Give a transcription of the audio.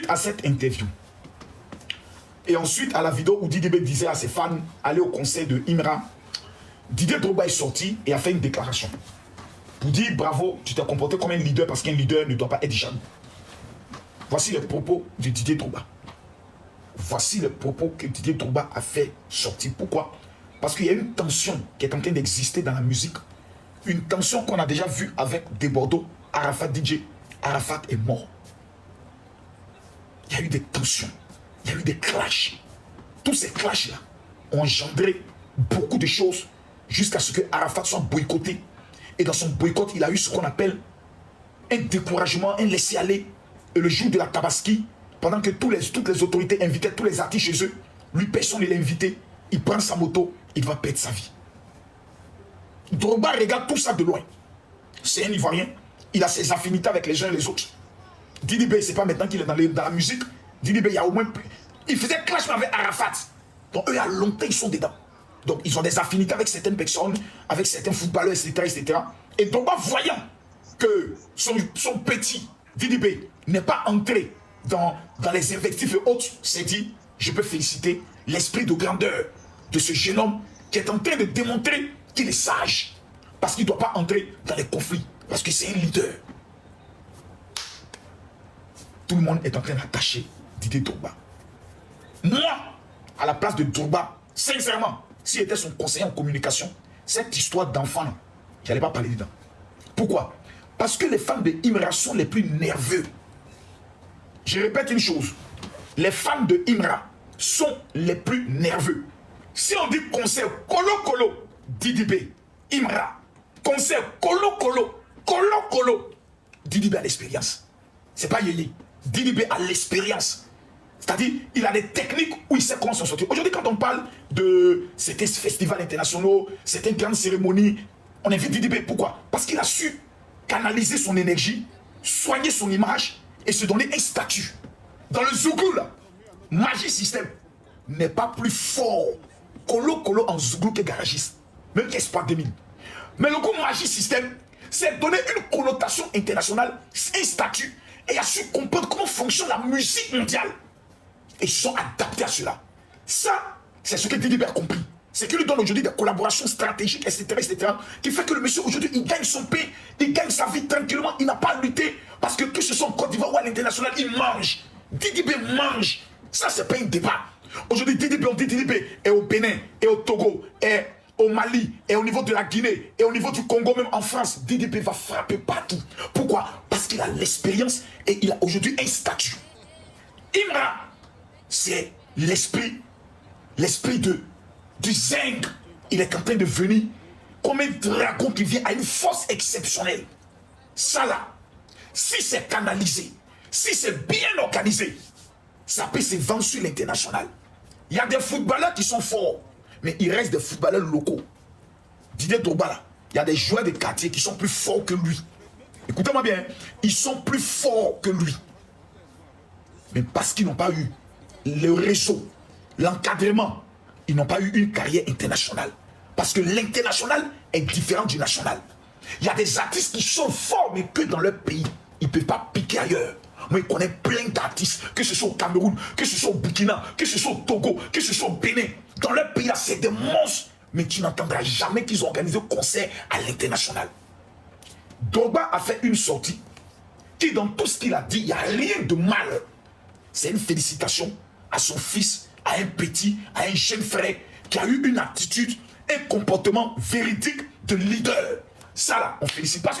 Suite à cette interview, et ensuite à la vidéo où Didi B disait à ses fans, allez au concert de Imra, Didier Drogba est sorti et a fait une déclaration pour dire bravo, tu t'es comporté comme un leader parce qu'un leader ne doit pas être jaloux. Voici les propos de Didier Drogba. Voici les propos que Didier Drogba a fait sortir. Pourquoi? Parce qu'il y a une tension qui est en train d'exister dans la musique. Une tension qu'on a déjà vue avec des Bordeaux, Arafat DJ. Arafat est mort. Il y a eu des tensions. Il y a eu des clashs. Tous ces clashs-là ont engendré beaucoup de choses jusqu'à ce que Arafat soit boycotté. Et dans son boycott, il a eu ce qu'on appelle un découragement, un laisser-aller. Et le jour de la Tabaski, pendant que toutes les autorités invitaient tous les artistes chez eux, lui, personne ne l'a invité. Il prend sa moto, il va perdre sa vie. Drogba regarde tout ça de loin. C'est un Ivoirien. Il a ses affinités avec les uns et les autres. Didi B, c'est pas maintenant qu'il est dans la musique. Didi B, il y a au moins... Il faisait clash avec Arafat. Donc eux, il y a longtemps, ils sont dedans. Donc ils ont des affinités avec certaines personnes, avec certains footballeurs, etc. etc. Et Drogba, voyant que son petit Didi B n'est pas entré dans les invectives et autres, s'est dit, je peux féliciter l'esprit de grandeur de ce jeune homme qui est en train de démontrer qu'il est sage. Parce qu'il ne doit pas entrer dans les conflits. Parce que c'est un leader. Tout le monde est en train d'attacher Didier Drogba. Moi, à la place de Drogba, sincèrement, s'il était son conseiller en communication, cette histoire d'enfant, je n'allais pas parler dedans. Pourquoi? Parce que les fans de Imra sont les plus nerveux. Je répète une chose. Les fans de Imra sont les plus nerveux. Si on dit concert Kolo, Didi B, Imra, concert Kolo, Didi B a l'expérience. C'est pas Yéli. Didi B a l'expérience. C'est-à-dire, il a des techniques où il sait comment s'en sortir. Aujourd'hui, quand on parle de certains festivals internationaux, certaines grandes cérémonies, on invite Didi B. Pourquoi? Parce qu'il a su canaliser son énergie, soigner son image et se donner un statut. Dans le Zouglou, là, Magic System n'est pas plus fort Kolo en Zouglou que garagiste. Même qu'Espoir 2000. Mais le coup Magic System, c'est donner une connotation internationale, un statut, et a su comprendre comment fonctionne la musique mondiale. Et ils sont adaptés à cela. Ça, c'est ce que Didi B a compris. C'est qu'il lui donne aujourd'hui des collaborations stratégiques, etc., qui fait que le monsieur aujourd'hui, il gagne son paix, il gagne sa vie tranquillement, il n'a pas à lutter, parce que que ce soit en Côte d'Ivoire ou à l'international, il mange. Didi B mange. Ça, c'est pas un débat. Aujourd'hui, Didi B, on dit Didi B est au Bénin, et au Togo, et au Mali, et au niveau de la Guinée, et au niveau du Congo, même en France. Didi B va frapper partout. Pourquoi? Parce qu'il a l'expérience et il a aujourd'hui un statut. Imra, c'est l'esprit du zinc. Il est en train de venir comme un dragon qui vient à une force exceptionnelle. Ça là, si c'est canalisé, si c'est bien organisé, ça peut se vendre sur l'international. Il y a des footballeurs qui sont forts, mais il reste des footballeurs locaux. Didier Drogba là, il y a des joueurs de quartier qui sont plus forts que lui. Écoutez-moi bien, ils sont plus forts que lui. Mais parce qu'ils n'ont pas eu le réseau, l'encadrement, ils n'ont pas eu une carrière internationale. Parce que l'international est différent du national. Il y a des artistes qui sont forts, mais que dans leur pays, ils ne peuvent pas piquer ailleurs. Moi, je connais plein d'artistes, que ce soit au Cameroun, que ce soit au Burkina, que ce soit au Togo, que ce soit au Bénin. Dans leur pays, c'est des monstres, mais tu n'entendras jamais qu'ils ont organisé un concert à l'international. Drogba a fait une sortie qui, dans tout ce qu'il a dit, il n'y a rien de mal. C'est une félicitation à son fils, à un petit, à un jeune frère qui a eu une attitude, un comportement véridique de leader. Ça là, on félicite pas.